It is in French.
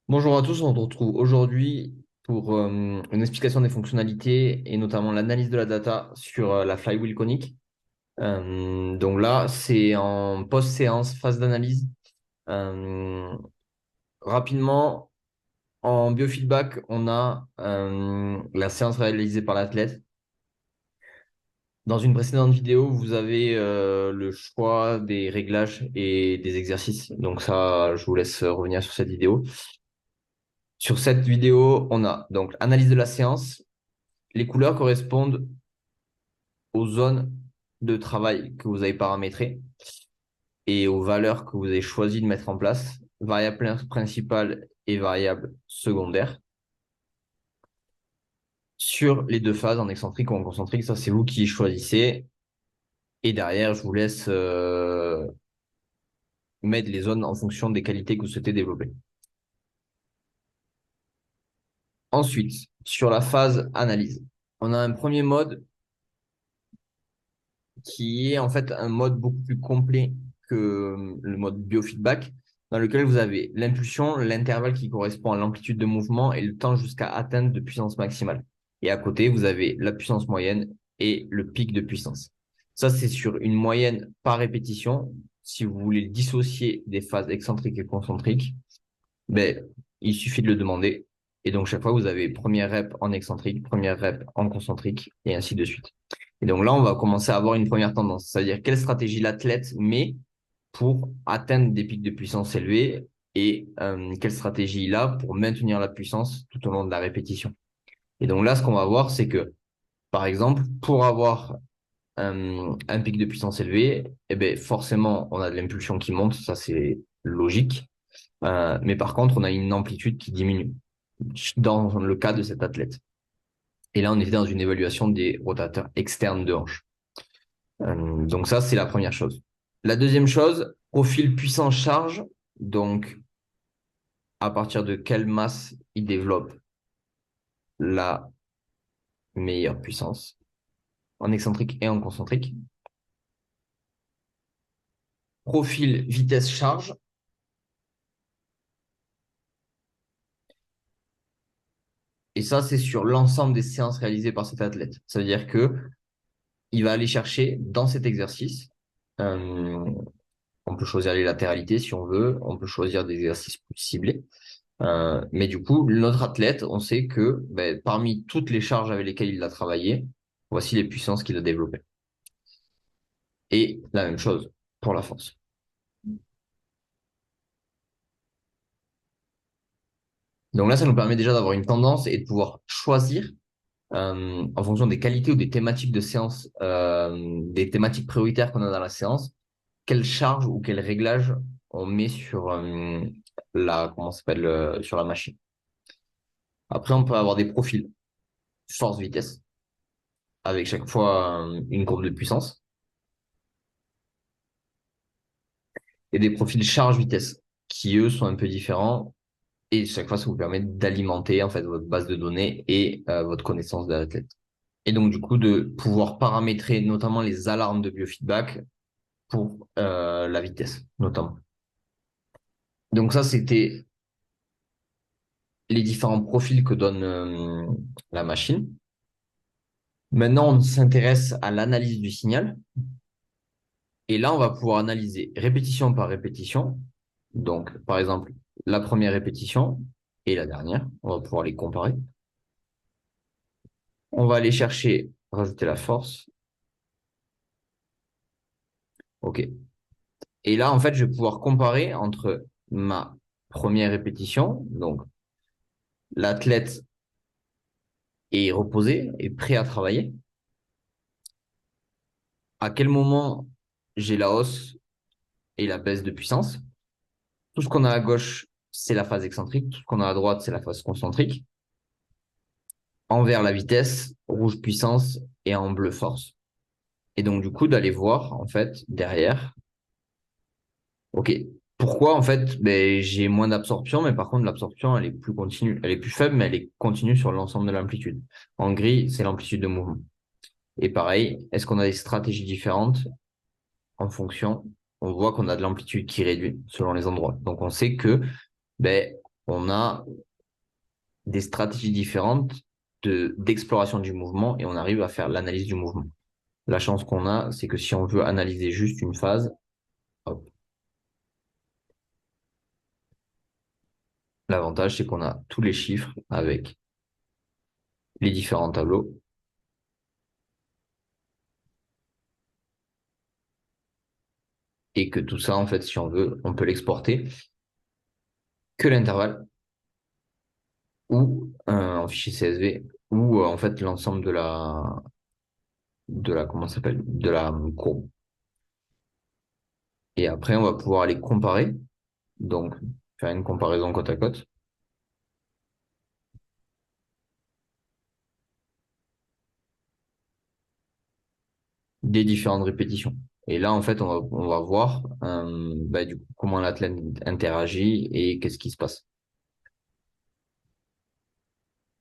Bonjour à tous, on se retrouve aujourd'hui pour une explication des fonctionnalités et notamment l'analyse de la data sur la flywheel conique. Donc là, c'est en post-séance, phase d'analyse. Euh, Rapidement, en biofeedback, on a la séance réalisée par l'athlète. Dans une précédente vidéo, vous avez le choix des réglages et des exercices. Donc ça, je vous laisse revenir sur cette vidéo. Sur cette vidéo, on a donc analyse de la séance. Les couleurs correspondent aux zones de travail que vous avez paramétrées et aux valeurs que vous avez choisi de mettre en place, variable principale et variable secondaire, sur les deux phases, en excentrique ou en concentrique. Ça, c'est vous qui choisissez. Et derrière, je vous laisse mettre les zones en fonction des qualités que vous souhaitez développer. Ensuite, sur la phase analyse, on a un premier mode qui est en fait un mode beaucoup plus complet que le mode biofeedback, dans lequel vous avez l'impulsion, l'intervalle qui correspond à l'amplitude de mouvement et le temps jusqu'à atteinte de puissance maximale. Et à côté, vous avez la puissance moyenne et le pic de puissance. Ça, c'est sur une moyenne par répétition. Si vous voulez dissocier des phases excentriques et concentriques, ben, il suffit de le demander. Et donc, chaque fois, vous avez première rep en excentrique, première rep en concentrique, et ainsi de suite. Et donc là, on va commencer à avoir une première tendance, c'est-à-dire quelle stratégie l'athlète met pour atteindre des pics de puissance élevés et quelle stratégie il a pour maintenir la puissance tout au long de la répétition. Et donc là, ce qu'on va voir, c'est que, par exemple, pour avoir un pic de puissance élevé, eh ben, forcément, on a de l'impulsion qui monte, ça c'est logique. Mais par contre, on a une amplitude qui diminue dans le cas de cet athlète. Et là, on était dans une évaluation des rotateurs externes de hanche. Donc ça, c'est la première chose. La deuxième chose, profil puissance-charge. Donc, à partir de quelle masse il développe la meilleure puissance en excentrique et en concentrique. Profil vitesse-charge. Et ça, c'est sur l'ensemble des séances réalisées par cet athlète. Ça veut dire que il va aller chercher dans cet exercice. euh, on peut choisir les latéralités si on veut. On peut choisir des exercices plus ciblés. Mais du coup, notre athlète, on sait que ben, parmi toutes les charges avec lesquelles il a travaillé, voici les puissances qu'il a développées. Et la même chose pour la force. Donc là, ça nous permet déjà d'avoir une tendance et de pouvoir choisir en fonction des qualités ou des thématiques de séance, des thématiques prioritaires qu'on a dans la séance, quelle charge ou quel réglage on met sur comment ça s'appelle, sur la machine. Après, on peut avoir des profils force-vitesse avec chaque fois une courbe de puissance et des profils charge-vitesse qui, eux, sont un peu différents. Et chaque fois, ça vous permet d'alimenter en fait votre base de données et votre connaissance de l'athlète. Et donc, du coup, de pouvoir paramétrer notamment les alarmes de biofeedback pour la vitesse, notamment. Donc ça, c'était les différents profils que donne la machine. Maintenant, on s'intéresse à l'analyse du signal. Et là, on va pouvoir analyser répétition par répétition. Donc, par exemple, la première répétition et la dernière. On va pouvoir les comparer. On va aller chercher, rajouter la force. OK. Et là, en fait, je vais pouvoir comparer entre ma première répétition, donc l'athlète est reposé, est prêt à travailler. À quel moment j'ai la hausse et la baisse de puissance? Tout ce qu'on a à gauche, c'est la phase excentrique. Tout ce qu'on a à droite, c'est la phase concentrique. En vert, la vitesse, rouge, puissance et en bleu, force. Et donc, du coup, d'aller voir, en fait, derrière, OK, pourquoi, en fait, ben, j'ai moins d'absorption, mais par contre, l'absorption, elle est plus continue. Elle est plus faible, mais elle est continue sur l'ensemble de l'amplitude. En gris, c'est l'amplitude de mouvement. Et pareil, est-ce qu'on a des stratégies différentes en fonction? On voit qu'on a de l'amplitude qui réduit selon les endroits. Donc, on sait que ben, on a des stratégies différentes d'exploration du mouvement et on arrive à faire l'analyse du mouvement. La chance qu'on a, c'est que si on veut analyser juste une phase, hop, l'avantage, c'est qu'on a tous les chiffres avec les différents tableaux et que tout ça, en fait, si on veut, on peut l'exporter que l'intervalle ou en fichier CSV ou en fait l'ensemble de la comment ça s'appelle de la courbe. Et après, on va pouvoir les comparer, donc faire une comparaison côte à côte des différentes répétitions. Et là, en fait, on va voir du coup, comment l'athlète interagit et qu'est-ce qui se passe.